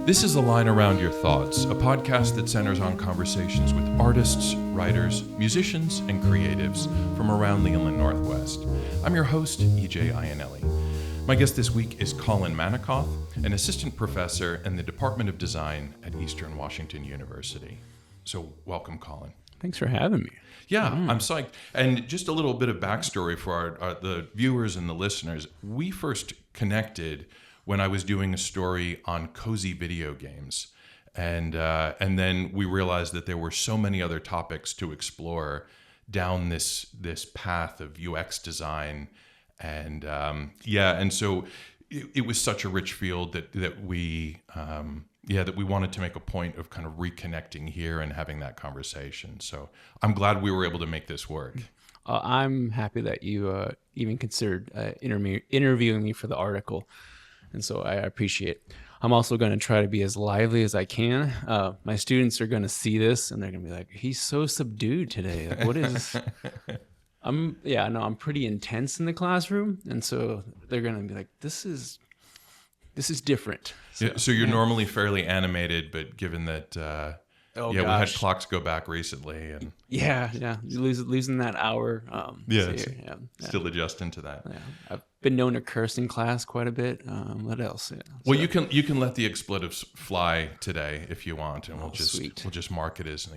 This is The Line Around Your Thoughts, a podcast that centers on conversations with artists, writers, musicians, and creatives from around the Inland Northwest. I'm your host, E.J. Iannelli. My guest this week is Colin Manikoth, an assistant professor in the Department of Design at Eastern Washington University. So welcome, Colin. Thanks for having me. Yeah, I'm psyched. And just a little bit of backstory for the viewers and the listeners. We first connected when I was doing a story on cozy video games. And then we realized that there were so many other topics to explore down this path of UX design. And and so it was such a rich field that we wanted to make a point of kind of reconnecting here and having that conversation. So I'm glad we were able to make this work. I'm happy that you even considered interviewing me for the article. And so I appreciate it. I'm also going to try to be as lively as I can. My students are going to see this and they're going to be like, he's so subdued today. Like, what is... I'm pretty intense in the classroom. And so they're going to be like, this is different. So you're normally fairly animated, but given that... we had clocks go back recently, and losing that hour. Still adjusting to that. Yeah, I've been known to curse in class quite a bit. What else? Yeah. Well, you can let the expletives fly today if you want, and we'll just mark it as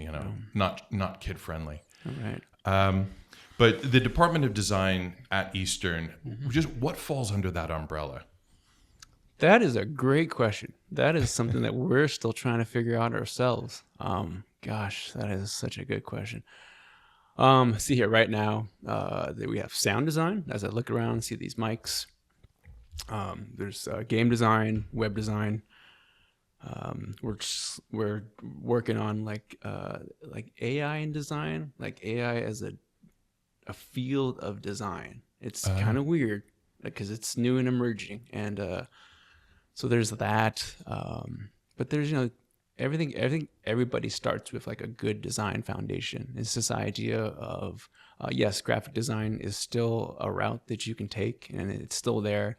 not kid friendly. All right. But the Department of Design at Eastern, just what falls under that umbrella? That is a great question. That is something that we're still trying to figure out ourselves. That is such a good question. See here right now, we have sound design. As I look around and see these mics, there's game design, web design. We're working on like AI in design, like AI as a field of design. It's kind of weird because it's new and emerging, and so there's that, but there's, everybody starts with like a good design foundation. It's this idea of, yes, graphic design is still a route that you can take and it's still there,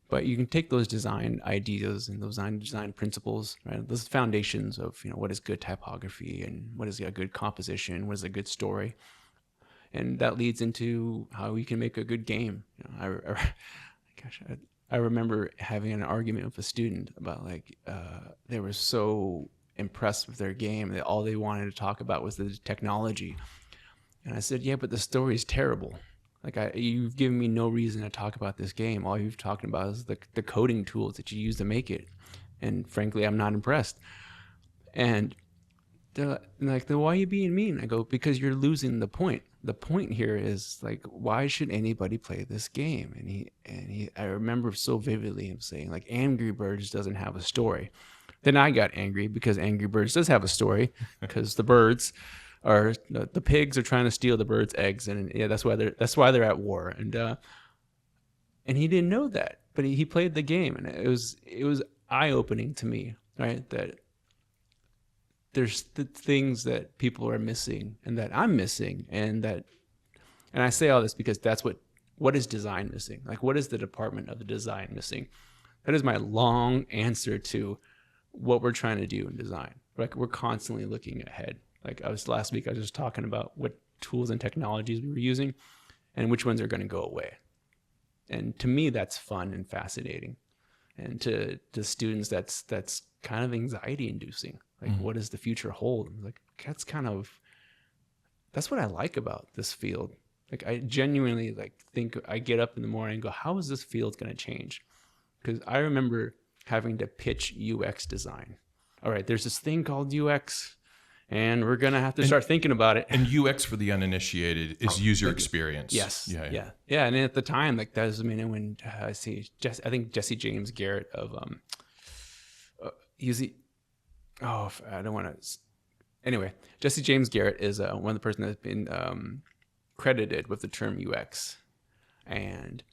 but you can take those design ideas and those design principles, right? Those foundations of, what is good typography and what is a good composition, what is a good story. And that leads into how you can make a good game. I remember having an argument with a student about they were so impressed with their game that all they wanted to talk about was the technology. And I said, yeah, but the story is terrible. You've given me no reason to talk about this game. All you've talked about is the coding tools that you use to make it. And frankly, I'm not impressed. And they're like, then why are you being mean? I go, because you're losing the point. The point here is why should anybody play this game? And I remember so vividly him saying Angry Birds doesn't have a story. Then I got angry because Angry Birds does have a story because the pigs are trying to steal the birds' eggs, and that's why they're at war. And he didn't know that, but he played the game, and it was eye-opening to me, right? That there's the things that people are missing and that I'm missing, and I say all this because that's what is design missing? What is the Department of the Design missing? That is my long answer to what we're trying to do in design. We're constantly looking ahead. Last week I was just talking about what tools and technologies we were using and which ones are going to go away. And to me, that's fun and fascinating. And to students, that's kind of anxiety inducing. What does the future hold? That's what I like about this field. I genuinely think, I get up in the morning and go, how is this field going to change? Because I remember having to pitch UX design. All right, there's this thing called UX, and we're going to have to start thinking about it. And UX, for the uninitiated, is user experience. Yes. Yeah. And at the time, that was when I think Jesse James Garrett of Jesse James Garrett is one of the person that's been credited with the term UX. And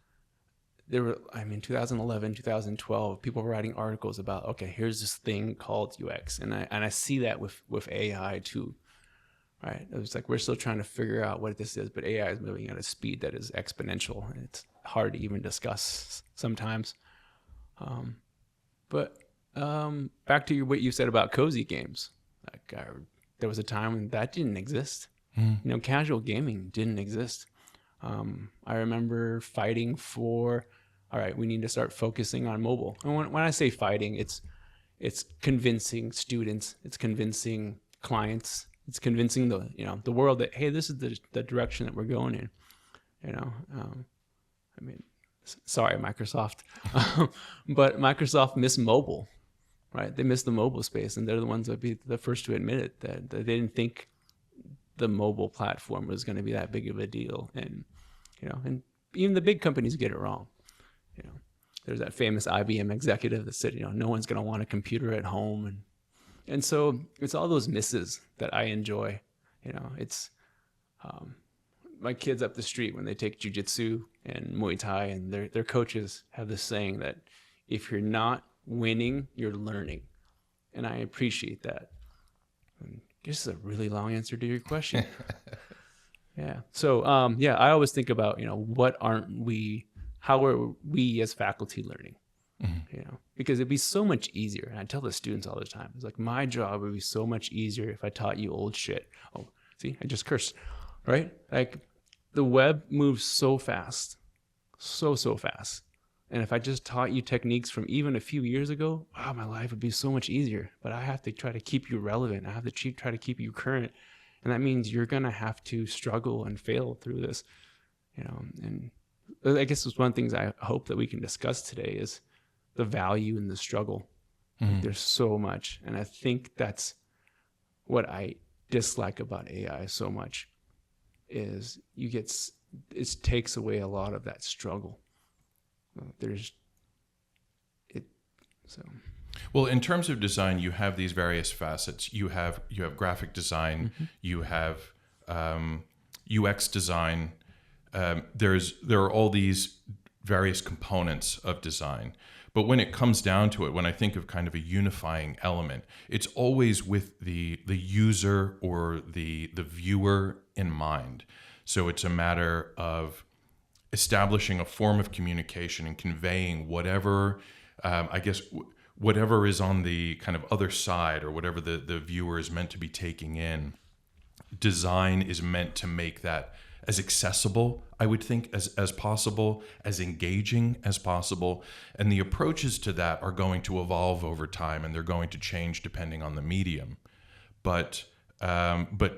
there were, 2011, 2012, people were writing articles about, okay, here's this thing called UX. And I see that with AI too, right? It was we're still trying to figure out what this is, but AI is moving at a speed that is exponential. And hard to even discuss sometimes. But back to what you said about cozy games. Like there was a time when that didn't exist. Casual gaming didn't exist. I remember fighting for, all right, we need to start focusing on mobile. And when I say fighting, it's convincing students, it's convincing clients, it's convincing the world that, hey, this is the direction that we're going in. I mean, sorry, Microsoft, but Microsoft missed mobile, right? They missed the mobile space, and they're the ones that be the first to admit it, that they didn't think the mobile platform was going to be that big of a deal. And and even the big companies get it wrong. There's that famous IBM executive that said, no one's going to want a computer at home, and so it's all those misses that I enjoy. It's my kids up the street when they take jiu-jitsu and Muay Thai, and their coaches have this saying that if you're not winning, you're learning, and I appreciate that. And this is a really long answer to your question. Yeah. So, I always think about, how are we as faculty learning? Because it'd be so much easier. And I tell the students all the time, it's like, my job would be so much easier if I taught you old shit. Oh, see, I just cursed, right? Like, the web moves so fast, so fast. And if I just taught you techniques from even a few years ago, wow, my life would be so much easier. But I have to try to keep you relevant. I have to try to keep you current. And that means you're going to have to struggle and fail through this, and I guess it's one of the things I hope that we can discuss today is the value in the struggle. Like, there's so much. And I think that's what I dislike about AI so much is it takes away a lot of that struggle. Well, in terms of design, you have these various facets. You have graphic design, you have UX design. There are all these various components of design. But when it comes down to it, when I think of kind of a unifying element, it's always with the user or the viewer in mind. So it's a matter of establishing a form of communication and conveying whatever, whatever is on the kind of other side, or whatever the viewer is meant to be taking in. Design is meant to make that as accessible, I would think, as possible, as engaging as possible. And the approaches to that are going to evolve over time, and they're going to change depending on the medium. But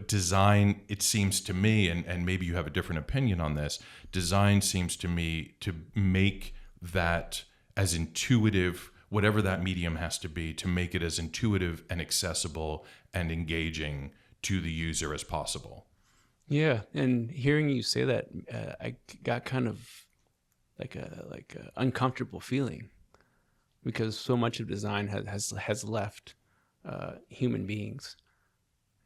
design, it seems to me, and maybe you have a different opinion on this, design seems to me to make that as intuitive, whatever that medium has to be, to make it as intuitive and accessible and engaging to the user as possible. Yeah, and hearing you say that, I got kind of like a uncomfortable feeling, because so much of design has left human beings.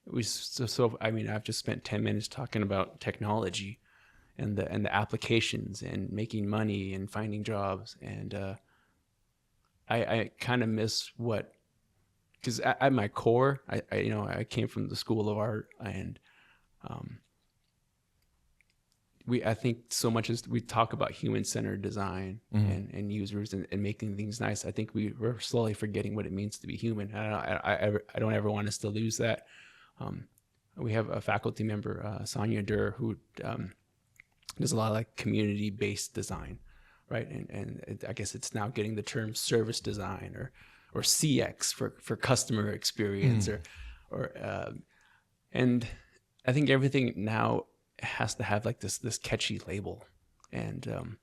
I've just spent 10 minutes talking about technology and the applications and making money and finding jobs, and I kind of miss what, because at my core, I came from the School of Art, and I think so much as we talk about human-centered design and users and making things nice, I think we're slowly forgetting what it means to be human. I don't ever want us to lose that. We have a faculty member, Sonia Durr, who does a lot of like community-based design, right? And I guess it's now getting the term service design or CX for customer experience and I think everything now has to have like this catchy label, and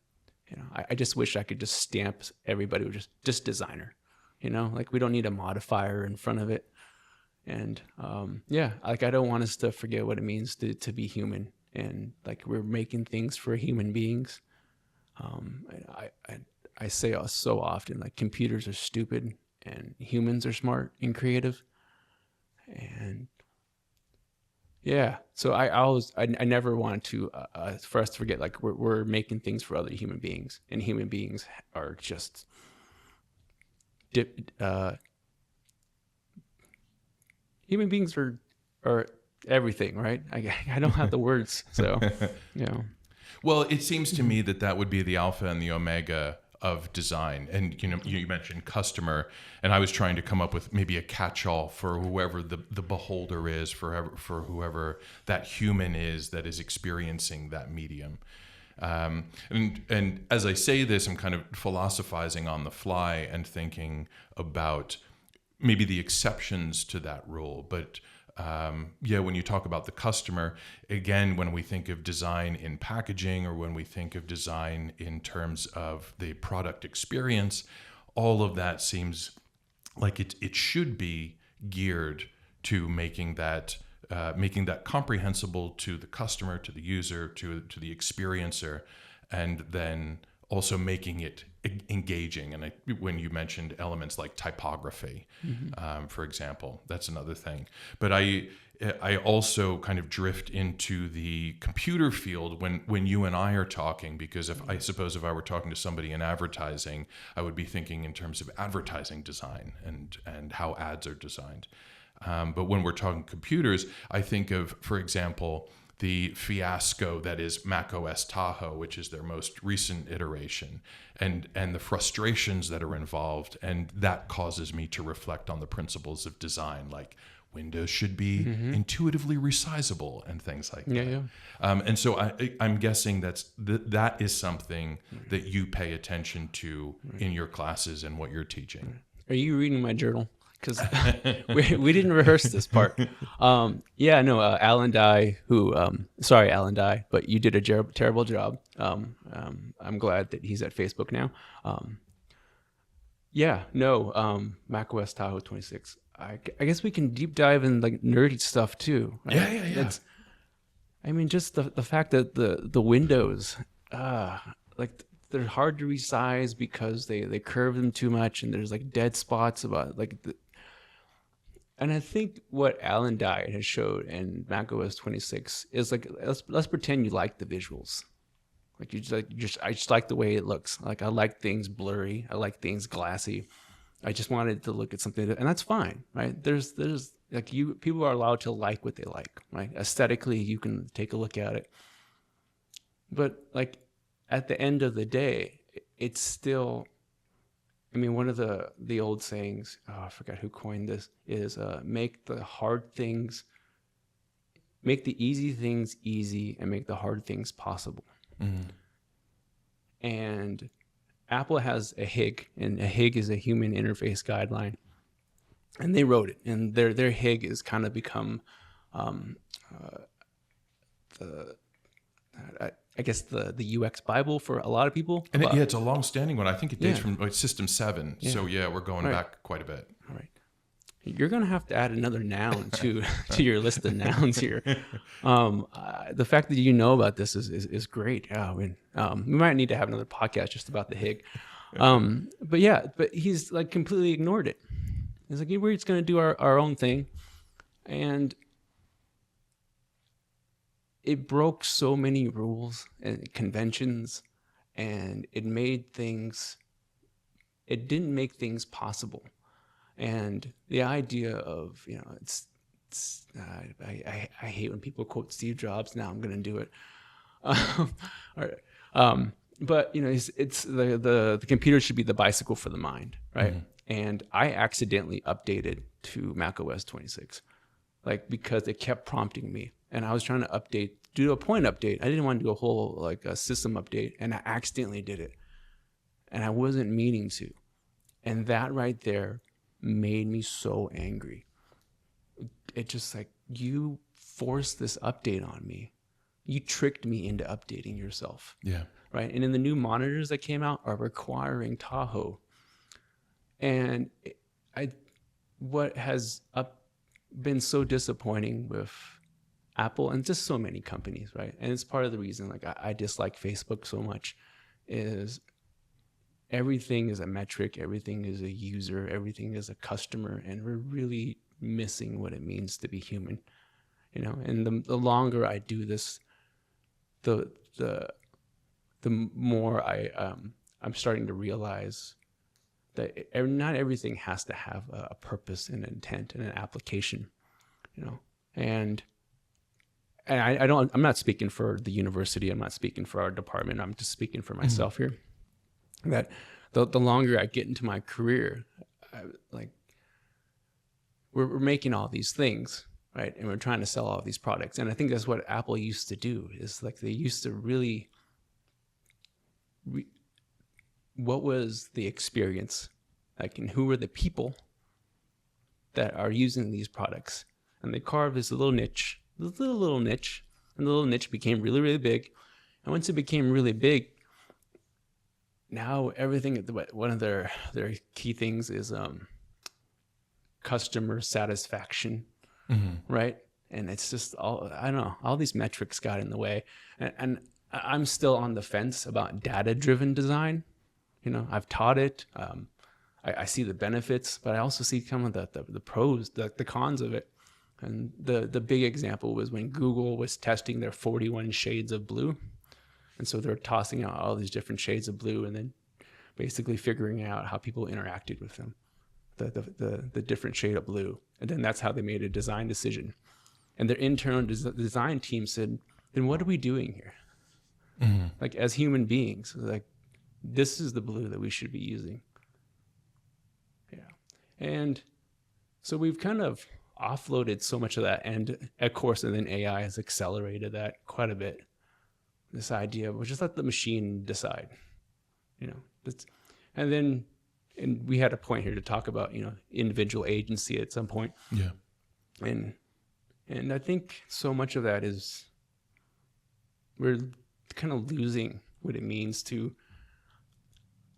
I just wish I could just stamp everybody with just designer, like we don't need a modifier in front of it. And like I don't want us to forget what it means to be human, and like we're making things for human beings. I say so often, like, computers are stupid and humans are smart and creative. And yeah, so I never want to for us to forget, like we're making things for other human beings, and human beings are just human beings are everything, right? I don't have the words, so. Well, it seems to me that that would be the alpha and the omega of design. And you mentioned customer, and I was trying to come up with maybe a catch-all for whoever the beholder is, for whoever that human is that is experiencing that medium. And as I say this, I'm kind of philosophizing on the fly and thinking about maybe the exceptions to that rule. But when you talk about the customer, again, when we think of design in packaging or when we think of design in terms of the product experience, all of that seems like it should be geared to making that comprehensible to the customer, to the user, to the experiencer, and then also making it engaging. And when you mentioned elements like typography, for example, that's another thing. But I also kind of drift into the computer field when you and I are talking, because if I were talking to somebody in advertising, I would be thinking in terms of advertising design and how ads are designed. But when we're talking computers, I think of, for example, the fiasco that is macOS Tahoe, which is their most recent iteration, and the frustrations that are involved. And that causes me to reflect on the principles of design, like Windows should be intuitively resizable and things like that. And so I'm guessing that is something that you pay attention to in your classes and what you're teaching. Are you reading my journal? Because we didn't rehearse this part. Alan Dye, sorry, Alan Dye, but you did a terrible job. I'm glad that he's at Facebook now. macOS Tahoe 26. I guess we can deep dive in like nerdy stuff too. Right? Yeah. Just the fact that the windows, they're hard to resize because they curve them too much, and there's like dead spots about and I think what Alan Dye has showed in macOS 26 is like, let's pretend you like the visuals. Like I just like the way it looks. Like I like things blurry. I like things glassy. I just wanted to look at something, and that's fine, right? There's like people are allowed to like what they like, right? Aesthetically, you can take a look at it. But like at the end of the day, it's still, one of the old sayings, I forgot who coined this, is make the easy things easy and make the hard things possible. And Apple has a HIG, and a HIG is a human interface guideline. And they wrote it, and their HIG has kind of become the UX Bible for a lot of people. And it's a long-standing one. I think it dates from System 7. Yeah. So we're going back quite a bit. All right. You're going to have to add another noun to your list of nouns here. The fact that you know about this is great. We might need to have another podcast just about the HIG. But he's like completely ignored it. He's like, we're just going to do our own thing. And it broke so many rules and conventions, and it didn't make things possible. And the idea of, I hate when people quote Steve Jobs. Now I'm going to do it. All right. But it's the computer should be the bicycle for the mind, right? And I accidentally updated to macOS 26, because it kept prompting me, and I was trying to do a point update. I didn't want to do a whole a system update, and I accidentally did it, and I wasn't meaning to, and that right there made me so angry. It just you forced this update on me. You tricked me into updating yourself. Yeah. Right. And in the new monitors that came out are requiring Tahoe. And what has been so disappointing with Apple and just so many companies, right? And it's part of the reason I dislike Facebook so much is everything is a metric, everything is a user, everything is a customer, and we're really missing what it means to be human, And the longer I do this, the more I'm starting to realize that not everything has to have a purpose and an intent and an application, And and I'm not speaking for the university. I'm not speaking for our department. I'm just speaking for myself here. That the longer I get into my career, like we're making all these things, right? And we're trying to sell all these products. And I think that's what Apple used to do, is like they used to really, what was the experience? Like, and who were the people that are using these products? And they carved this little niche, and the little niche became really, really big. And once it became really big, now everything, one of their key things is customer satisfaction, right? And it's just I don't know, all these metrics got in the way. And I'm still on the fence about data-driven design. You know, I've taught it. I see the benefits, but I also see some of the pros, the cons of it. And the big example was when Google was testing their 41 shades of blue. And so they're tossing out all these different shades of blue and then basically figuring out how people interacted with them, the different shade of blue. And then that's how they made a design decision. And their internal design team said, then what are we doing here? Like, as human beings, like, this is the blue that we should be using. Yeah. And so we've kind of offloaded so much of that. And of course, and then AI has accelerated that quite a bit. This idea of, well, just let the machine decide, you know. And we had a point here to talk about, you know, individual agency at some point. Yeah. And I think so much of that is we're kind of losing what it means to.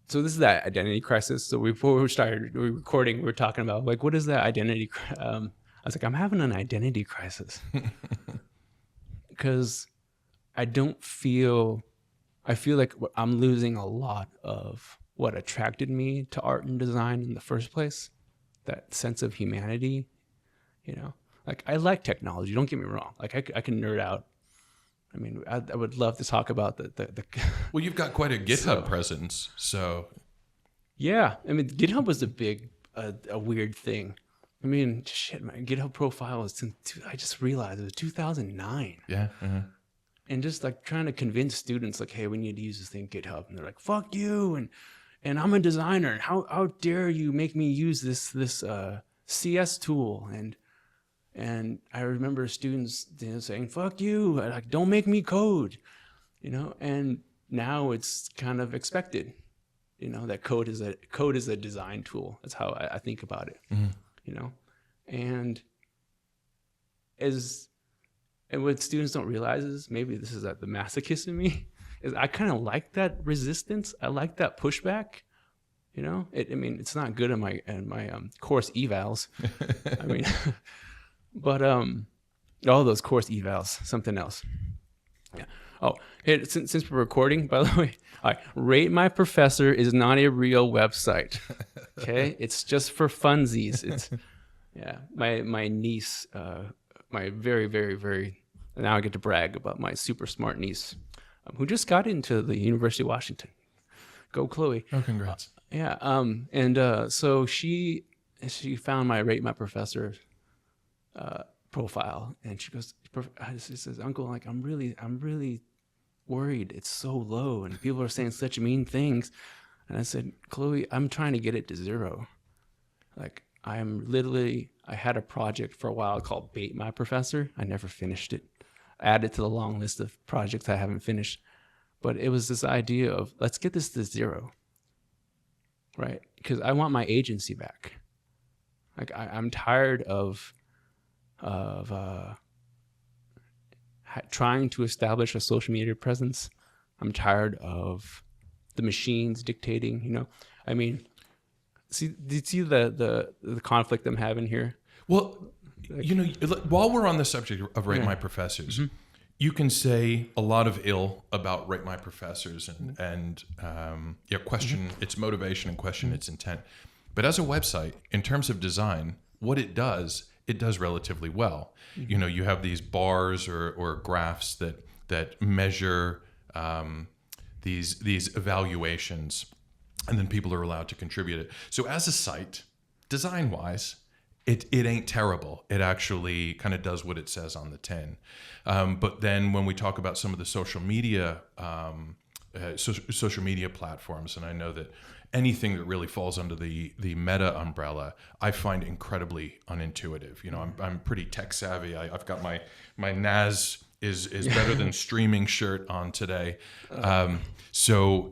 So this is that identity crisis. So before we started recording, we were talking about, like, what is that identity? I was like, I'm having an identity crisis because I feel like I'm losing a lot of what attracted me to art and design in the first place. That sense of humanity, you know. Like, I like technology. Don't get me wrong. Like, I can nerd out. I mean, I would love to talk about the Well, you've got quite a GitHub presence, so. Yeah, I mean, GitHub was a weird thing. I mean, shit, my GitHub profile was I just realized it was 2009. Yeah. And just like trying to convince students, like, hey, we need to use this thing, GitHub, and they're like, fuck you, and I'm a designer, and how dare you make me use this CS tool, and I remember students, you know, saying, fuck you, like, don't make me code, you know. And now it's kind of expected, you know, that code is a design tool. That's how I think about it, you know. And what students don't realize is, maybe this is the masochist in me, is I kind of like that resistance. I like that pushback, you know. I mean, it's not good in my course evals. I mean, but all those course evals, something else. Yeah. Oh, hey, since we're recording, by the way, Rate My Professor is not a real website. Okay, it's just for funsies. It's my niece, my very, very, very, now I get to brag about my super smart niece, who just got into the University of Washington. Go Chloe. Oh, congrats. So she found my Rate My Professor profile, and she says, Uncle, like, I'm really worried. It's so low, and people are saying such mean things. And I said, Chloe, I'm trying to get it to 0. Like, I had a project for a while called Bait My Professor. I never finished it. Added to the long list of projects I haven't finished. But it was this idea of, let's get this to 0, right? Because I want my agency back. Like, I'm tired of trying to establish a social media presence. I'm tired of the machines dictating, you know. I mean, do you see the conflict I'm having here? Well, like, you know, while we're on the subject of Rate My Professors, you can say a lot of ill about Rate My Professors and question its motivation and question its intent. But as a website, in terms of design, what it does relatively well. You know, you have these bars or graphs that measure these evaluations, and then people are allowed to contribute it. So as a site, design-wise, it ain't terrible. It actually kind of does what it says on the tin. But then when we talk about some of the social media platforms, and I know that anything that really falls under the Meta umbrella, I find incredibly unintuitive. You know, I'm pretty tech savvy. I've got my NAS is better than streaming shirt on today. So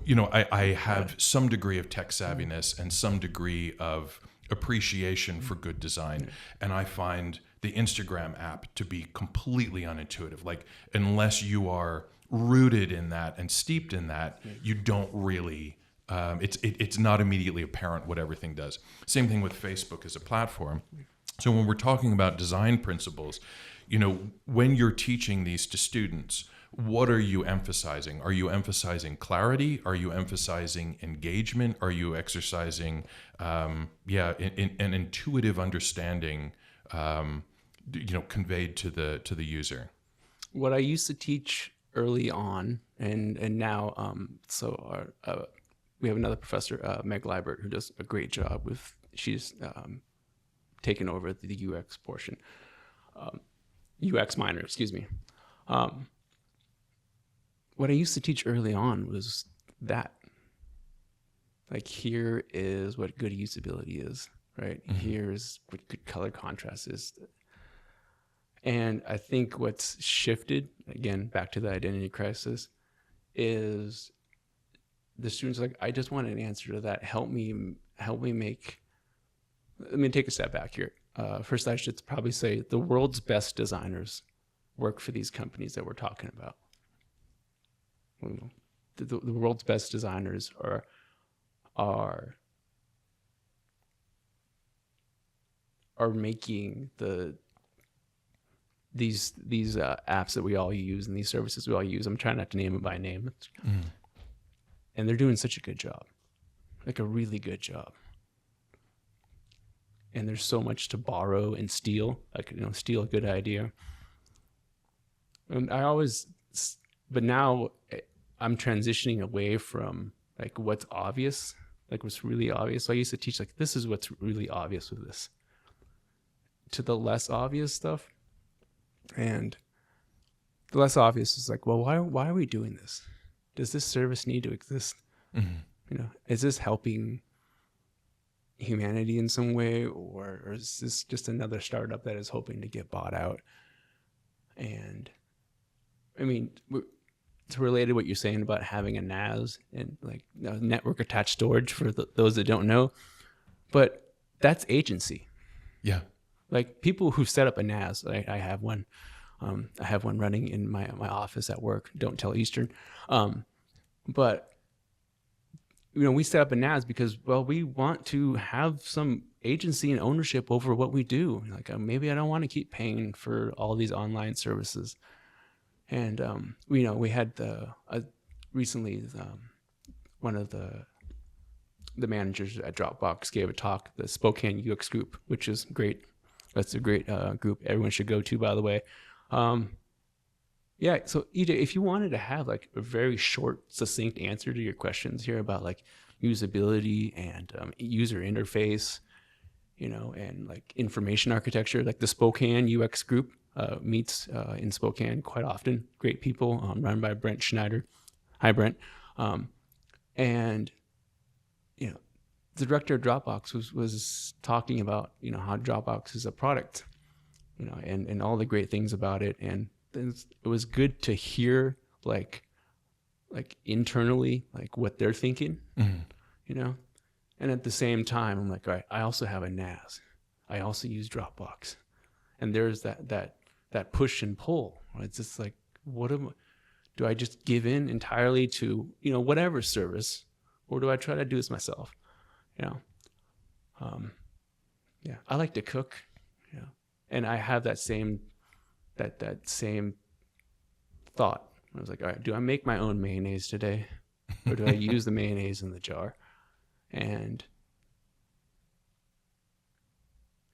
you know, I have some degree of tech savviness and some degree of appreciation for good design, and I find the Instagram app to be completely unintuitive. Like, unless you are rooted in that and steeped in that, you don't really. It's not immediately apparent what everything does. Same thing with Facebook as a platform. So when we're talking about design principles, you know, when you're teaching these to students, what are you emphasizing? Are you emphasizing clarity? Are you emphasizing engagement? Are you exercising, an intuitive understanding, you know, conveyed to the user? What I used to teach early on, and now, we have another professor, Meg Liebert, who does a great job with. She's taken over the UX portion, UX minor, excuse me. What I used to teach early on was that, like, here is what good usability is, right? Mm-hmm. Here's what good color contrast is. And I think what's shifted, again, back to the identity crisis, is the students are like, I just want an answer to that. Help me make. Let me take a step back here. First, I should probably say the world's best designers work for these companies that we're talking about. The world's best designers are making these apps that we all use and these services we all use. I'm trying not to name it by name. And they're doing such a good job, like a really good job. And there's so much to borrow and steal, like, you know, steal a good idea. And but now I'm transitioning away from like what's obvious, like what's really obvious. So I used to teach like, this is what's really obvious with this, to the less obvious stuff. And the less obvious is like, well, why are we doing this? Does this service need to exist? Mm-hmm. You know, is this helping humanity in some way, or is this just another startup that is hoping to get bought out? And I mean, it's related to what you're saying about having a NAS and like network attached storage for those that don't know, but that's agency. Yeah. Like people who set up a NAS, I have one. I have one running in my office at work. Don't tell Eastern. But you know, we set up a NAS because, well, we want to have some agency and ownership over what we do. Like maybe I don't want to keep paying for all these online services. And we had recently one of the managers at Dropbox gave a talk, the Spokane UX group, which is great. That's a great group. Everyone should go to, by the way. So EJ, if you wanted to have like a very short, succinct answer to your questions here about like usability and user interface, you know, and like information architecture, like the Spokane UX group meets in Spokane quite often. Great people, run by Brent Schneider. Hi, Brent. And you know, the director of Dropbox was talking about, you know, how Dropbox is a product, you know, and all the great things about it. And it was good to hear like internally, like what they're thinking, you know? And at the same time, I'm like, all right, I also have a NAS. I also use Dropbox. And there's that push and pull. It's just like, do I just give in entirely to, you know, whatever service, or do I try to do this myself? You know? I like to cook, you know, and I have that same thought. I was like, all right, do I make my own mayonnaise today, or do I use the mayonnaise in the jar? And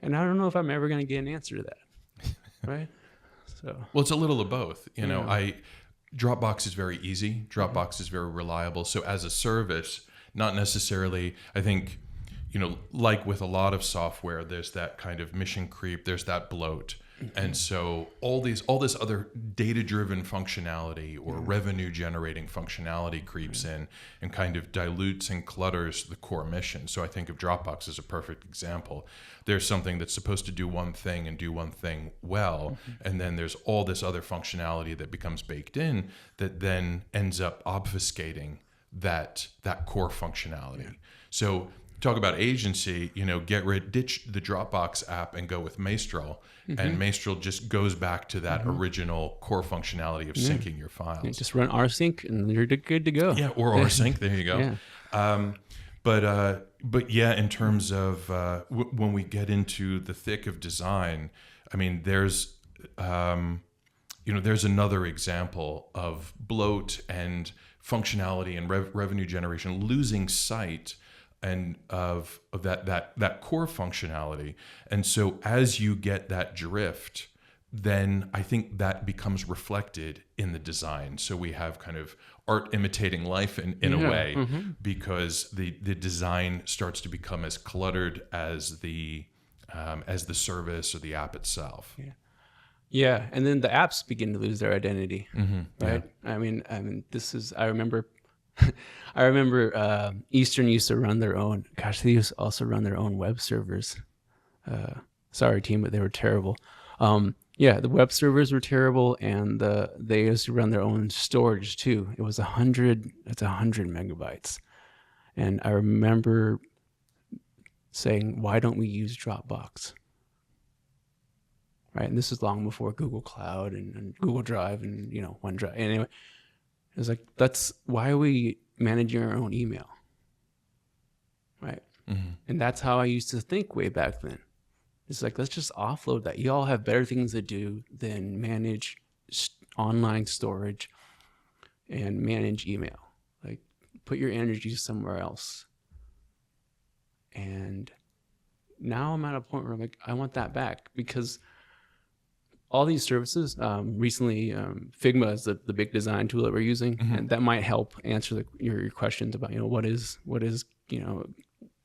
I don't know if I'm ever going to get an answer to that, right? So, well, it's a little of both. You know, Dropbox is very easy. Dropbox is very reliable. So as a service, not necessarily, I think, like with a lot of software, there's that kind of mission creep, there's that bloat. And so all this other data-driven functionality or revenue-generating functionality creeps in and kind of dilutes and clutters the core mission. So I think of Dropbox as a perfect example. There's something that's supposed to do one thing and do one thing well, and then there's all this other functionality that becomes baked in that then ends up obfuscating that core functionality. So talk about agency, ditch the Dropbox app and go with Maestral. And Maestral just goes back to that original core functionality of syncing your files. You just run rsync and you're good to go. Yeah, or rsync. There you go. Yeah. But yeah, in terms of when we get into the thick of design, I mean, there's another example of bloat and functionality and revenue generation losing sight and of that core functionality. And so as you get that drift, then I think that becomes reflected in the design. So we have kind of art imitating life in a way, because the design starts to become as cluttered as the service or the app itself. Yeah, and then the apps begin to lose their identity, right? Yeah. I mean, I remember Eastern used to run their own. Gosh, they used to also run their own web servers. Sorry, team, but they were terrible. Yeah, the web servers were terrible, and they used to run their own storage too. It was 100 megabytes, and I remember saying, "Why don't we use Dropbox?" Right, and this is long before Google Cloud and Google Drive and OneDrive. Anyway, it was like, why are we managing our own email, right? And that's how I used to think way back then. It's like, let's just offload that. You all have better things to do than manage online storage and manage email. Like, put your energy somewhere else. And now I'm at a point where I'm like, I want that back, because all these services, recently, Figma is the big design tool that we're using, and that might help answer your questions about, what is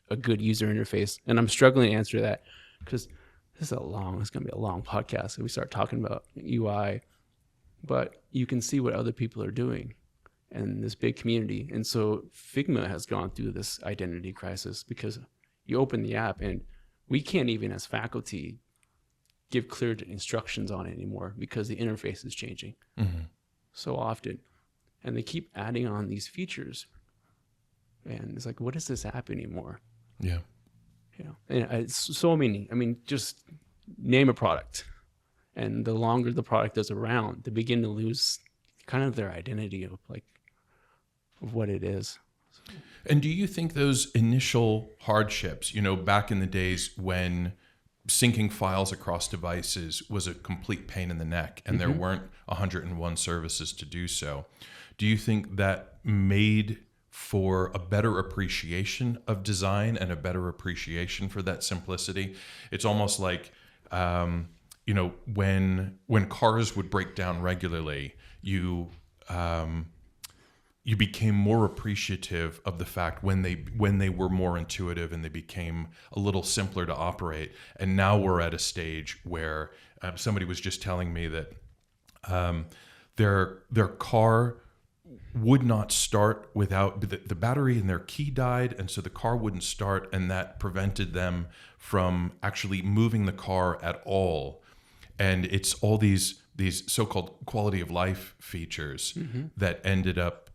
a good user interface. And I'm struggling to answer that, because it's going to be a long podcast if we start talking about UI, but you can see what other people are doing in this big community. And so Figma has gone through this identity crisis, because you open the app and we can't even, as faculty, give clear instructions on it anymore, because the interface is changing so often, and they keep adding on these features, and it's like, what is this app anymore? Yeah. And it's so many. I mean, just name a product, and the longer the product is around, they begin to lose kind of their identity of what it is. And do you think those initial hardships, back in the days when syncing files across devices was a complete pain in the neck and there weren't 101 services to do so, do you think that made for a better appreciation of design and a better appreciation for that simplicity? It's almost like, when cars would break down regularly, you became more appreciative of the fact when they were more intuitive and they became a little simpler to operate. And now we're at a stage where somebody was just telling me that their car would not start without the battery in their key died, and so the car wouldn't start, and that prevented them from actually moving the car at all. And it's all these so-called quality of life features that ended up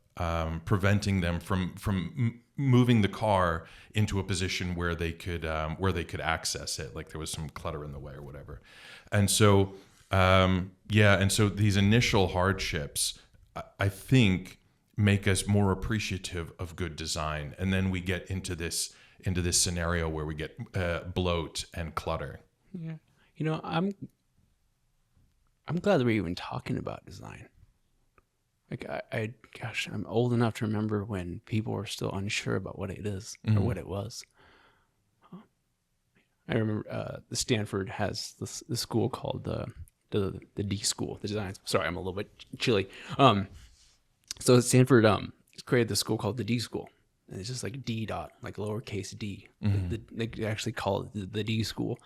preventing them from moving the car into a position where they could access it, like there was some clutter in the way or whatever. And so and so these initial hardships, I think, make us more appreciative of good design, and then we get into this scenario where we get bloat and clutter. Yeah, I'm glad that we're even talking about design. Like, I'm old enough to remember when people were still unsure about what it is or what it was. I remember Stanford has this school called the D school, the design. Sorry, I'm a little bit chilly. So Stanford created this school called the D school, and it's just like D dot, like lowercase d. Mm-hmm. They actually call it the D school,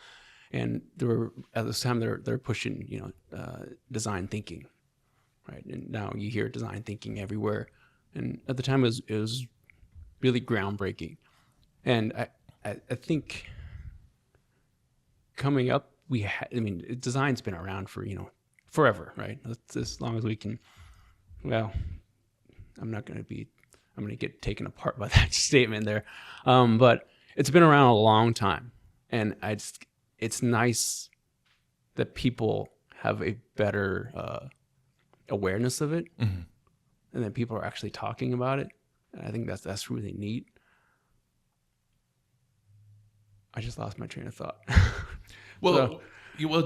and they were at this time they're pushing design thinking, right? And now you hear design thinking everywhere, and at the time it was really groundbreaking, and I think coming up design's been around for forever, right? That's as long as we can. Well, I'm going to get taken apart by that statement there. But it's been around a long time. And it's nice that people have a better awareness of it, Mm-hmm. and that people are actually talking about it. And I think that's really neat. I just lost my train of thought. Well,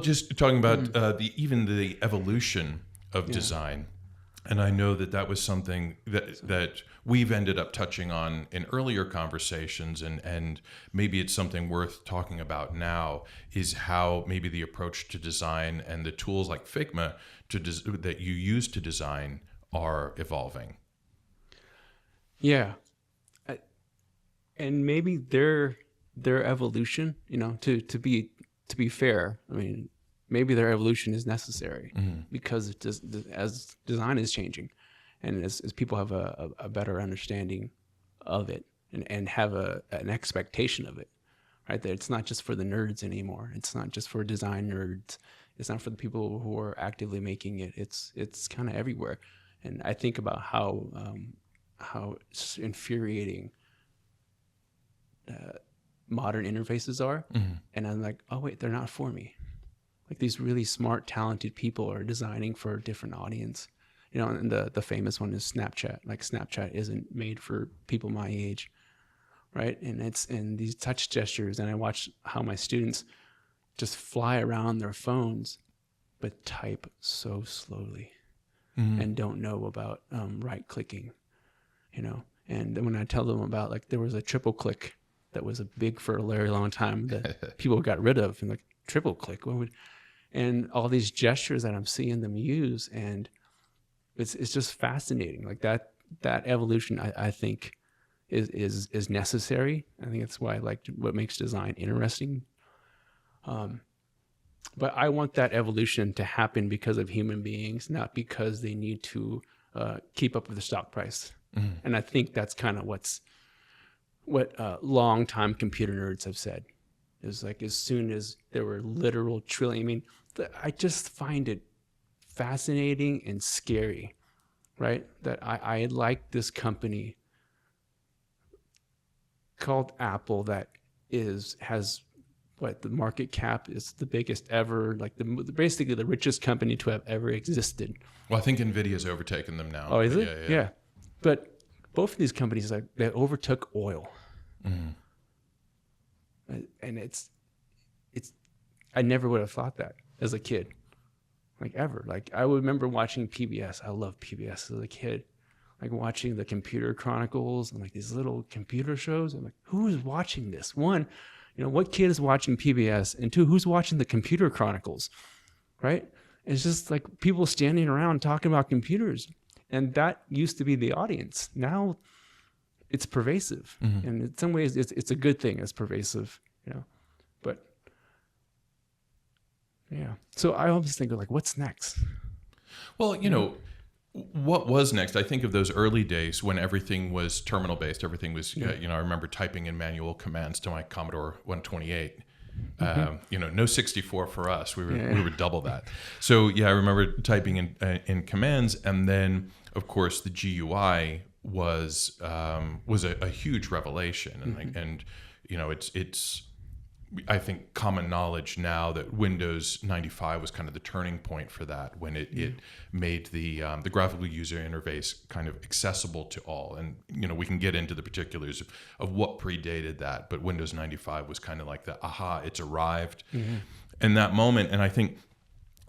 just talking about even the evolution of design. And I know that was something that we've ended up touching on in earlier conversations, and maybe it's something worth talking about now, is how maybe the approach to design and the tools like Figma that you use to design are evolving. Yeah. And maybe their evolution, to be fair, I mean, maybe their evolution is necessary because as design is changing, and as people have a better understanding of it, and have an expectation of it, right? That it's not just for the nerds anymore. It's not just for design nerds. It's not for the people who are actively making it. It's kind of everywhere. And I think about how it's infuriating modern interfaces are, and I'm like, oh wait, they're not for me. Like, these really smart, talented people are designing for a different audience, and the famous one is Snapchat. Like, Snapchat isn't made for people my age, right? And these touch gestures, and I watch how my students just fly around their phones, but type so slowly, and don't know about right clicking, And then when I tell them about, like, there was a triple click that was big for a very long time that people got rid of, and like, triple click, and all these gestures that I'm seeing them use, and it's just fascinating. Like, that evolution, I think is necessary. I think that's why I like what makes design interesting. But I want that evolution to happen because of human beings, not because they need to keep up with the stock price. And I think that's kind of what long-time computer nerds have said. It was like, as soon as there were literal trillion, I just find it fascinating and scary, right? That I like this company called Apple that has what the market cap is the biggest ever, like basically the richest company to have ever existed. Well, I think NVIDIA's overtaken them now. Oh, is it? Yeah. But both of these companies, like, they overtook oil. And it's I never would have thought that as a kid, like, ever. Like, I would remember watching PBS. I loved PBS as a kid, like watching the Computer Chronicles and like these little computer shows. I'm like, who is watching this? One, what kid is watching PBS? And two, who's watching the Computer Chronicles, right? It's just like people standing around talking about computers, and that used to be the audience. Now it's pervasive, and in some ways it's a good thing. It's pervasive, But yeah, so I always think of, like, what's next? Well, what was next? I think of those early days when everything was terminal based. Everything was, I remember typing in manual commands to my Commodore 128. No 64 for us. We were double that. So yeah, I remember typing in commands, and then of course the GUI was a huge revelation, and it's I think common knowledge now that Windows 95 was kind of the turning point for that, when it made the graphical user interface kind of accessible to all. And we can get into the particulars of what predated that, but Windows 95 was kind of like the aha, it's arrived. In that moment. And I think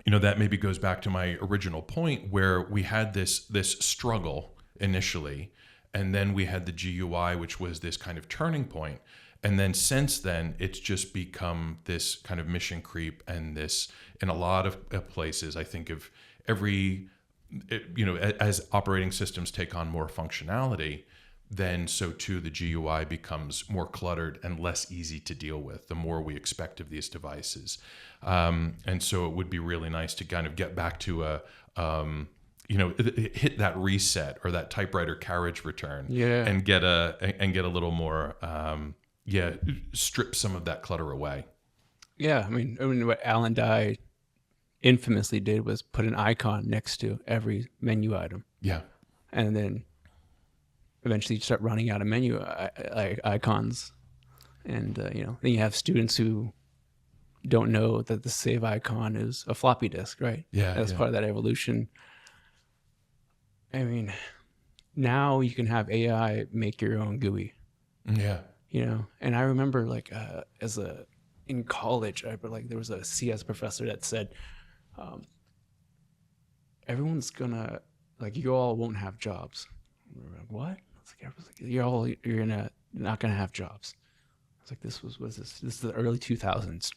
that maybe goes back to my original point, where we had this struggle initially, and then we had the GUI, which was this kind of turning point. And then since then, it's just become this kind of mission creep, and this, in a lot of places, I think of as operating systems take on more functionality, then so too the GUI becomes more cluttered and less easy to deal with the more we expect of these devices. And so it would be really nice to kind of get back to hit that reset or that typewriter carriage return, and get a little more, strip some of that clutter away. Yeah, I mean, what Alan Dye infamously did was put an icon next to every menu item. Yeah. And then eventually you start running out of menu icons. And, then you have students who don't know that the save icon is a floppy disk, right? Yeah. That's part of that evolution. I mean, now you can have AI make your own GUI. Yeah. And I remember in college, there was a CS professor that said, everyone's gonna, you all won't have jobs. We were like, what? I was like, you're not gonna have jobs. I was like, this is the early 2000s.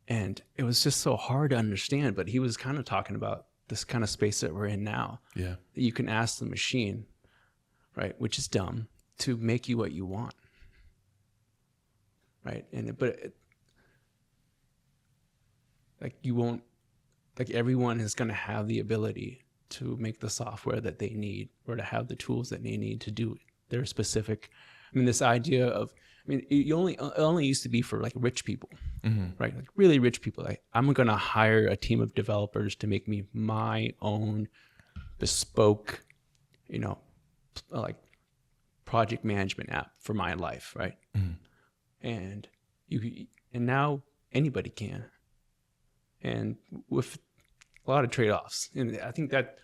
And it was just so hard to understand, but he was kind of talking about this kind of space that we're in now. Yeah. That you can ask the machine, right, which is dumb, to make you what you want. Right. Everyone is going to have the ability to make the software that they need, or to have the tools that they need to do their specific. This idea of, it only used to be for rich people, right? Really rich people. I'm going to hire a team of developers to make me my own bespoke, project management app for my life, right? And now anybody can, and with a lot of trade-offs. And I think that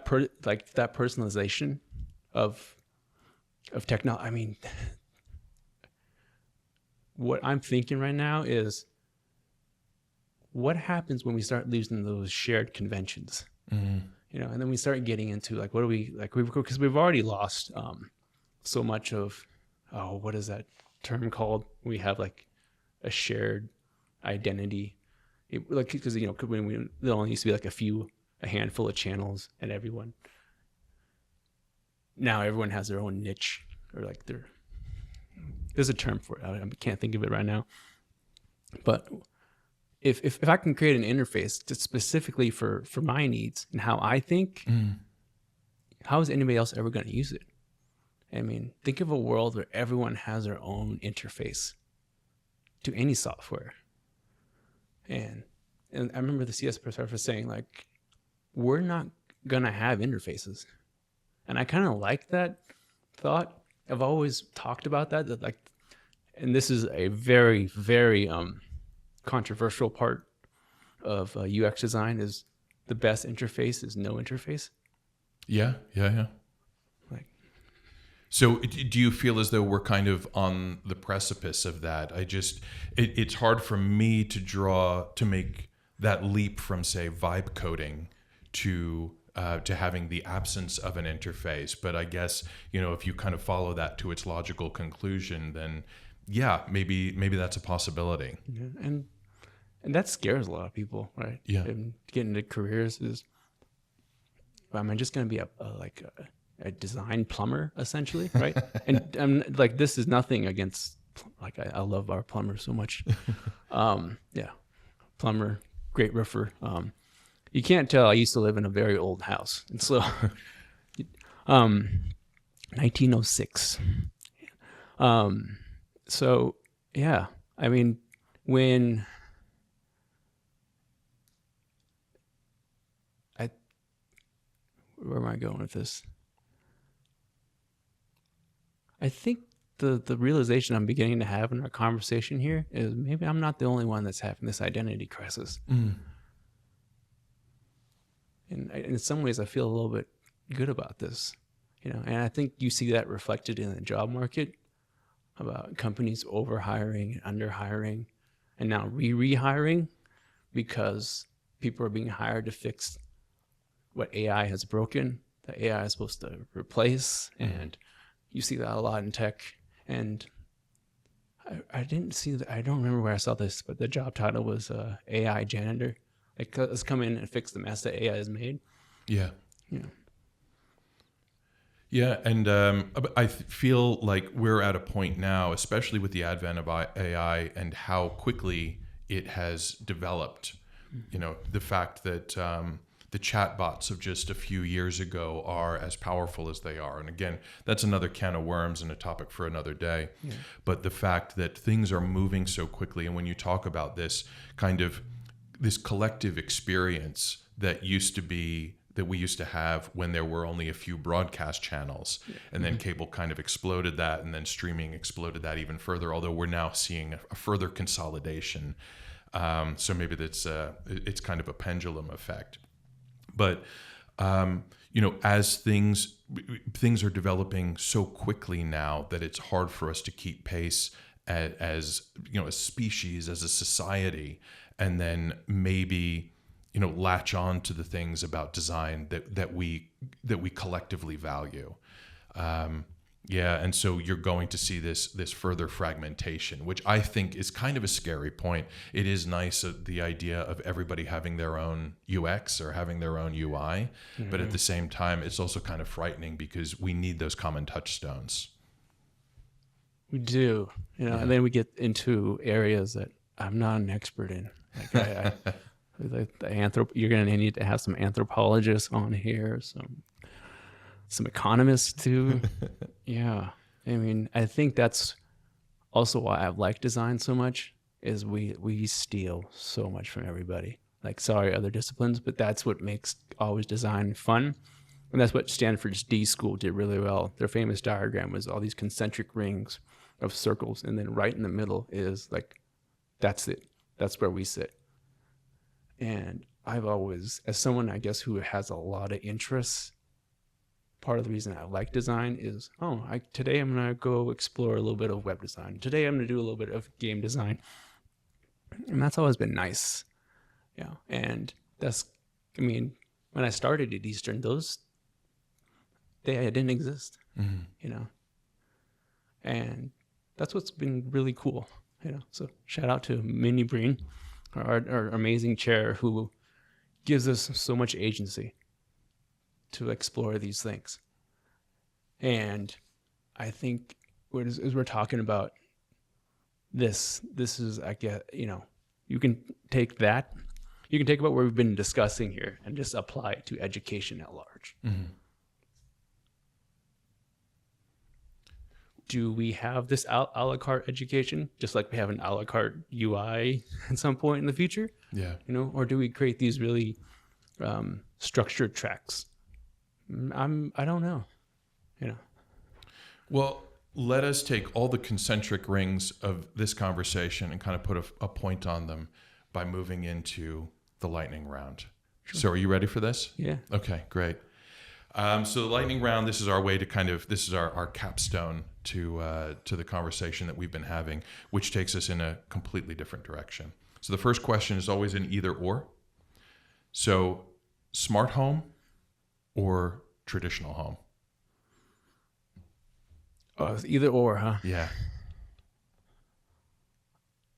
personalization of technology. What I'm thinking right now is, what happens when we start losing those shared conventions? And then we start getting into what do we because we've already lost so much of, what is that term called? We have a shared identity, because when there only used to be a handful of channels, and now everyone has their own niche, or there's a term for it. I can't think of it right now. But if I can create an interface just specifically for my needs and how I think, how is anybody else ever going to use it? Think of a world where everyone has their own interface to any software. And I remember the CS professor saying, we're not going to have interfaces. And I kind of like that thought. I've always talked about that, and this is a very, very controversial part of UX design, is the best interface is no interface. Yeah. So do you feel as though we're kind of on the precipice of that? It's hard for me to make that leap from, say, vibe coding to having the absence of an interface. But I guess, if you kind of follow that to its logical conclusion, then maybe that's a possibility. Yeah, and that scares a lot of people, right? Yeah. And getting into careers is, am I just going to be a design plumber, essentially, right? And I'm this is nothing against, I love our plumbers so much. Plumber, great roofer. You can't tell I used to live in a very old house, and so 1906. So yeah, when where am I going with this? I think the realization I'm beginning to have in our conversation here is, maybe I'm not the only one that's having this identity crisis. And in some ways, I feel a little bit good about this, and I think you see that reflected in the job market, about companies overhiring and underhiring, and now rehiring, because people are being hired to fix what AI has broken, that AI is supposed to replace. And you see that a lot in tech. And I didn't see that. I don't remember where I saw this, but the job title was AI janitor. Let's come in and fix the mess that AI has made. Yeah. Yeah, and feel like we're at a point now, especially with the advent of AI and how quickly it has developed. You know, the fact that the chatbots of just a few years ago are as powerful as they are. And again, that's another can of worms and a topic for another day. Yeah. But the fact that things are moving so quickly, and when you talk about this kind of this collective experience that we used to have when there were only a few broadcast channels, and then cable kind of exploded that, and then streaming exploded that even further, although we're now seeing a further consolidation. So maybe it's kind of a pendulum effect. But you know, as things are developing so quickly now that it's hard for us to keep pace as you know, a species, as a society, and then maybe, you know, latch on to the things about design that we collectively value. Yeah, and so you're going to see this further fragmentation, which I think is kind of a scary point. It is nice, the idea of everybody having their own UX or having their own UI, but at the same time, it's also kind of frightening because we need those common touchstones. We do, you know, and then we get into areas that I'm not an expert in. Like you're going to need to have some anthropologists on here, some economists too. Yeah. I mean, I think that's also why I like design so much, is we steal so much from everybody. Like, sorry, other disciplines, but that's what makes always design fun. And that's what Stanford's D School did really well. Their famous diagram was all these concentric rings of circles, and then right in the middle is like, that's it. That's where we sit. And I've always, as someone, I guess, who has a lot of interests, part of the reason I like design is, today I'm going to go explore a little bit of web design. Today I'm going to do a little bit of game design. And that's always been nice. Yeah. And when I started at Eastern, they didn't exist, you know, and that's what's been really cool, you know. So shout out to Minnie Breen, our amazing chair, who gives us so much agency to explore these things. And I think as we're talking about this is, I get, you know, you can take about what we've been discussing here and just apply it to education at large. Do we have this a la carte education, just like we have an a la carte UI at some point in the future? Yeah. You know, or do we create these really structured tracks? I don't know. You know. Well, let us take all the concentric rings of this conversation and kind of put a point on them by moving into the lightning round. Sure. So are you ready for this? Yeah. Okay, great. So the lightning round, this is our way to this is our capstone to the conversation that we've been having, which takes us in a completely different direction. So the first question is always an either or. So smart home or traditional home? Oh, it's either or, huh? Yeah.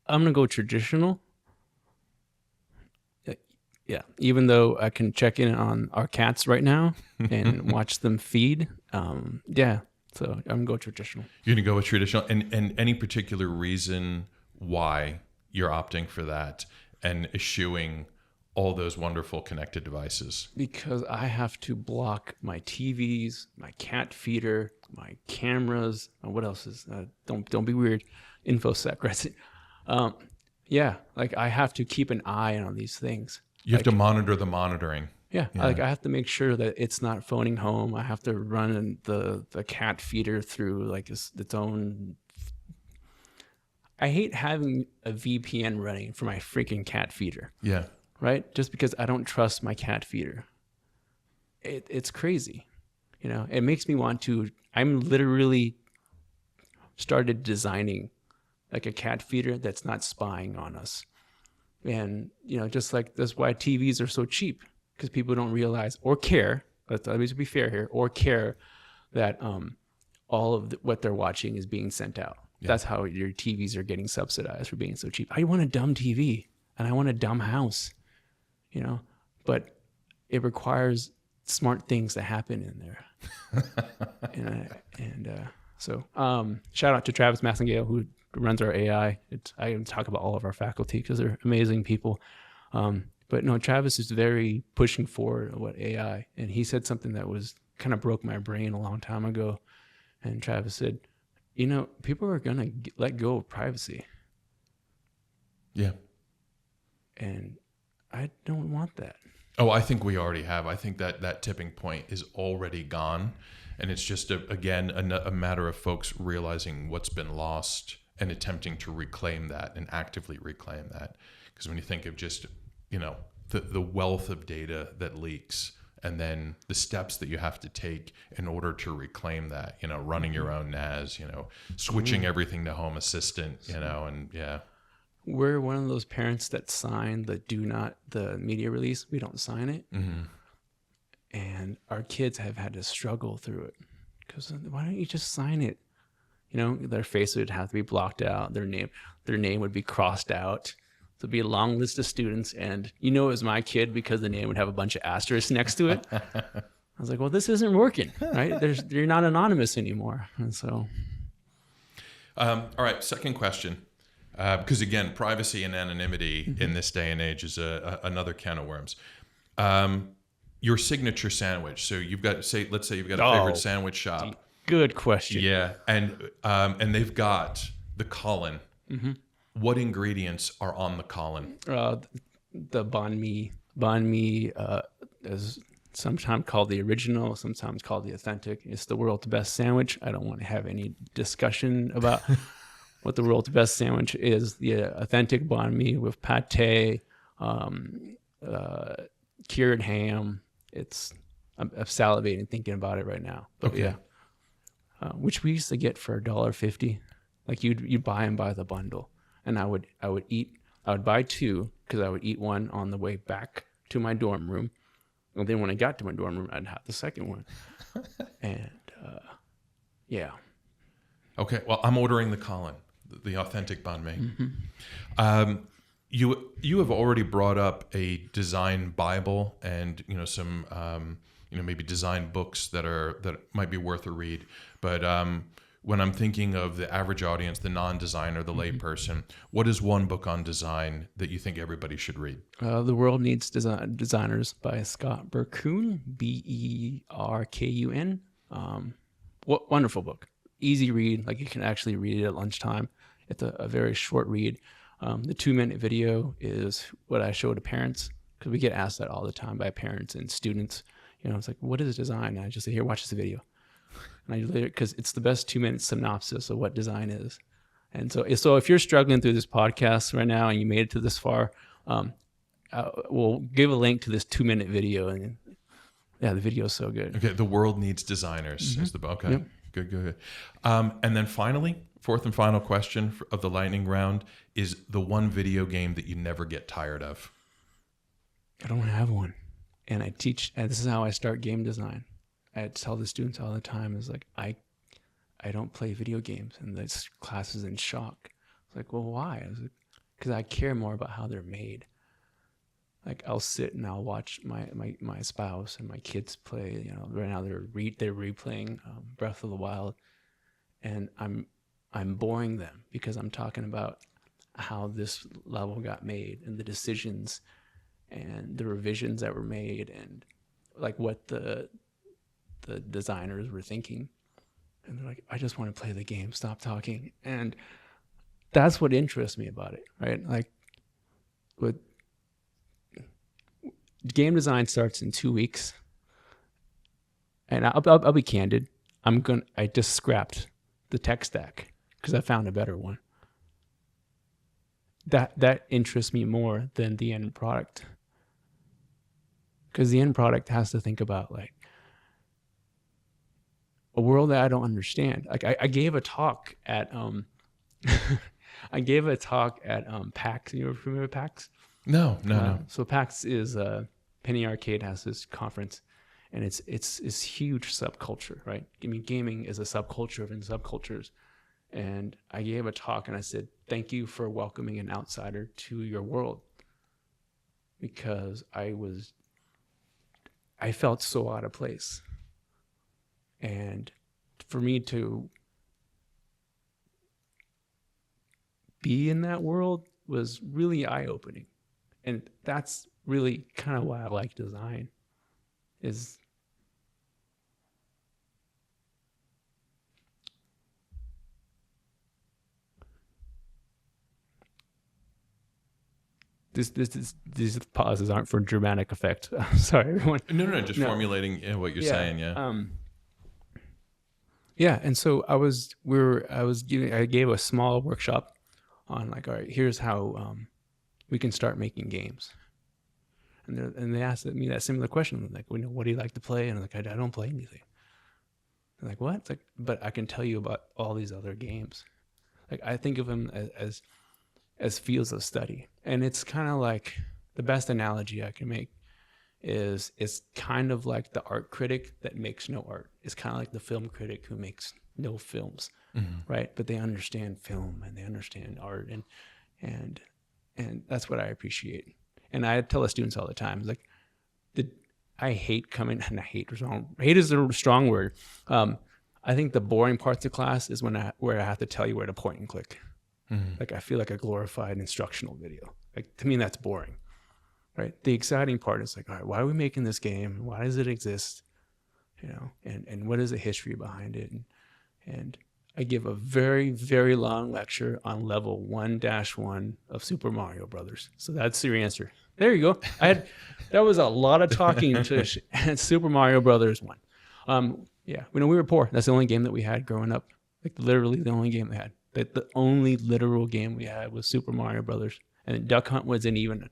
I'm going to go traditional. Yeah, even though I can check in on our cats right now and watch them feed. Yeah, so I'm going to go traditional. You're going to go with traditional, and any particular reason why you're opting for that and eschewing all those wonderful connected devices? Because I have to block my TVs, my cat feeder, my cameras. What else is? Don't be weird. InfoSec, right? Yeah, like I have to keep an eye on these things. You have to monitor the monitoring. Yeah, like I have to make sure that it's not phoning home. I have to run the cat feeder through like its own. I hate having a VPN running for my freaking cat feeder. Yeah. Right? Just because I don't trust my cat feeder. It's crazy. You know, it makes me want to. I'm literally started designing like a cat feeder that's not spying on us. And, you know, just like that's why TVs are so cheap, because people don't realize or care, let me be fair here, or care that all of what they're watching is being sent out. Yeah. That's how your TVs are getting subsidized for being so cheap. I want a dumb TV and I want a dumb house, you know, but it requires smart things that happen in there. So shout out to Travis Massengale, who runs our AI. I talk about all of our faculty because they're amazing people. But no, Travis is very pushing forward what AI, and he said something that was kind of broke my brain a long time ago. And Travis said, people are going to let go of privacy. Yeah. And I don't want that. Oh, I think we already have. I think that tipping point is already gone. And it's just, a matter of folks realizing what's been lost and attempting to reclaim that and actively reclaim that. Because when you think of just, the wealth of data that leaks, and then the steps that you have to take in order to reclaim that, running your own NAS, switching everything to Home Assistant, and yeah. We're one of those parents that sign the media release. We don't sign it. Mm-hmm. And our kids have had to struggle through it because why don't you just sign it? Their face would have to be blocked out. Their name would be crossed out. There'd be a long list of students, and it was my kid because the name would have a bunch of asterisks next to it. I was like, well, this isn't working, right? You're not anonymous anymore. And so. All right. Second question. Because again, privacy and anonymity in this day and age is another can of worms. Your signature sandwich. So let's say you've got a favorite sandwich shop. Good question. Yeah, and they've got the Colin. Mm-hmm. What ingredients are on the Colin? The banh mi is sometimes called the original, sometimes called the authentic. It's the world's best sandwich. I don't want to have any discussion about what the world's best sandwich is. The authentic banh mi with pate, cured ham. I'm salivating thinking about it right now. But okay. Yeah, which we used to get for $1.50. Like you'd buy them by the bundle, and I would buy two because I would eat one on the way back to my dorm room, and then when I got to my dorm room, I'd have the second one. And yeah. Okay, well, I'm ordering the Colin, the authentic banh mi. Mm-hmm. You have already brought up a design Bible and some maybe design books that might be worth a read. But when I'm thinking of the average audience, the non-designer, the layperson, what is one book on design that you think everybody should read? The World Needs Designers by Scott Berkun, Berkun. Wonderful book. Easy read. Like you can actually read it at lunchtime. It's a very short read. The 2-minute video is what I show to parents because we get asked that all the time by parents and students. It's like, what is design? And I just say, here, watch this video. And because it's the best 2-minute synopsis of what design is. And so if you're struggling through this podcast right now and you made it to this far, we'll give a link to this 2-minute video. And yeah, the video is so good. Okay, The World Needs Designers is the book. Okay, yep. Good. And then finally, fourth and final question of the lightning round is the one video game that you never get tired of. I don't have one. And I teach, and this is how I start game design. I tell the students all the time is like, I don't play video games. And this class is in shock. It's like, well, why? I was like, because I care more about how they're made. Like I'll sit and I'll watch my spouse and my kids play. Right now they're replaying Breath of the Wild, and I'm boring them because I'm talking about how this level got made and the decisions and the revisions that were made and like what the designers were thinking. And they're like, I just want to play the game. Stop talking. And that's what interests me about it, right? Like with game design starts in 2 weeks. And I'll be candid. I just scrapped the tech stack because I found a better one. That interests me more than the end product. Because the end product has to think about like a world that I don't understand. Like I gave a talk at PAX. You ever familiar with PAX? No. So PAX is Penny Arcade has this conference, and it's this huge subculture, right? I mean, gaming is a subculture within subcultures. And I gave a talk and I said, thank you for welcoming an outsider to your world. Because I I felt so out of place. And for me to be in that world was really eye-opening. And that's really kind of why I like design, is these pauses aren't for dramatic effect. Sorry, everyone. No, just formulating what you're saying. Yeah. Yeah, and so I gave a small workshop on like, all right, here's how we can start making games. And they asked me that similar question, like, what do you like to play? And I'm like, I don't play anything. They're like, what? It's like, but I can tell you about all these other games. Like, I think of them as fields of study. And it's kind of like, the best analogy I can make is it's kind of like the art critic that makes no art. It's kind of like the film critic who makes no films, right? But they understand film and they understand art, and that's what I appreciate. And I tell the students all the time, like, I hate coming, and hate is a strong word. I think the boring parts of class is where I have to tell you where to point and click. Like, I feel like a glorified instructional video. Like, to me, that's boring, right? The exciting part is like, all right, why are we making this game? Why does it exist? And what is the history behind it? And I give a very, very long lecture on level 1-1 of Super Mario Brothers. So that's your answer. There you go. That was a lot of talking to Super Mario Brothers 1. Yeah, we were poor. That's the only game that we had growing up. Like, literally the only game we had. The only literal game we had was Super Mario Brothers, and Duck Hunt wasn't even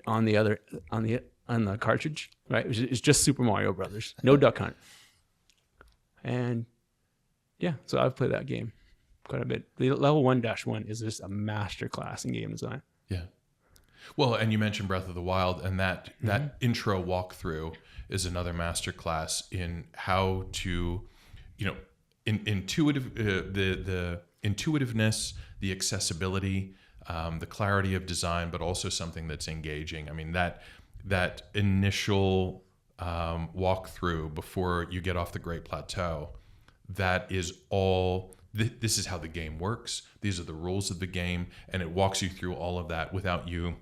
on the cartridge, right? It's just Super Mario Brothers, no Duck Hunt. And yeah, so I've played that game quite a bit. The level 1-1 is just a master class in game design. Yeah. Well, and you mentioned Breath of the Wild, and that intro walkthrough is another master class in how to, intuitive, the intuitiveness, the accessibility, the clarity of design, but also something that's engaging. I mean, that initial walkthrough before you get off the Great Plateau, that is all. This is how the game works. These are the rules of the game, and it walks you through all of that without you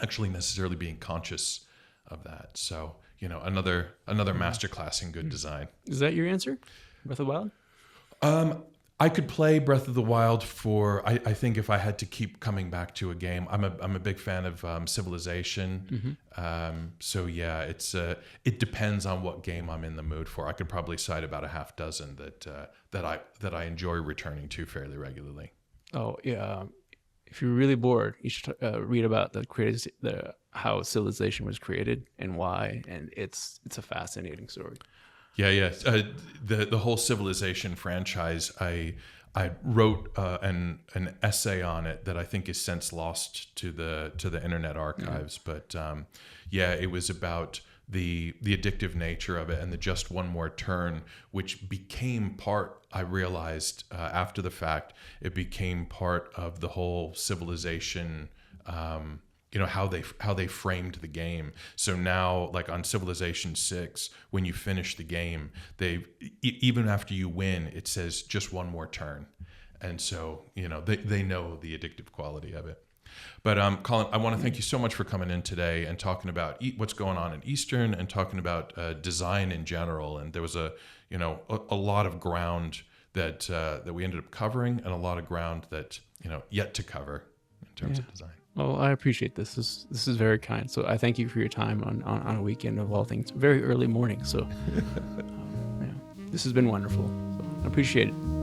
actually necessarily being conscious of that. So, another masterclass in good design. Is that your answer, Breath of the Wild? I could play Breath of the Wild for. I think if I had to keep coming back to a game, I'm a big fan of Civilization. So yeah, it depends on what game I'm in the mood for. I could probably cite about a half dozen that I enjoy returning to fairly regularly. Oh yeah, if you're really bored, you should read about how Civilization was created and why, and it's a fascinating story. Yeah. The whole Civilization franchise, I wrote an essay on it that I think is since lost to the Internet archives. But it was about the addictive nature of it and the just one more turn, which became part. I realized after the fact, it became part of the whole Civilization. How they framed the game. So now, like on Civilization 6, when you finish the game, even after you win, it says just one more turn, and so they know the addictive quality of it. But Colin, I want to thank you so much for coming in today and talking about what's going on at Eastern and talking about design in general. And there was a lot of ground that we ended up covering, and a lot of ground that yet to cover in terms of design. Well, I appreciate this. This is very kind. So I thank you for your time on a weekend of all things. Very early morning. So this has been wonderful. So I appreciate it.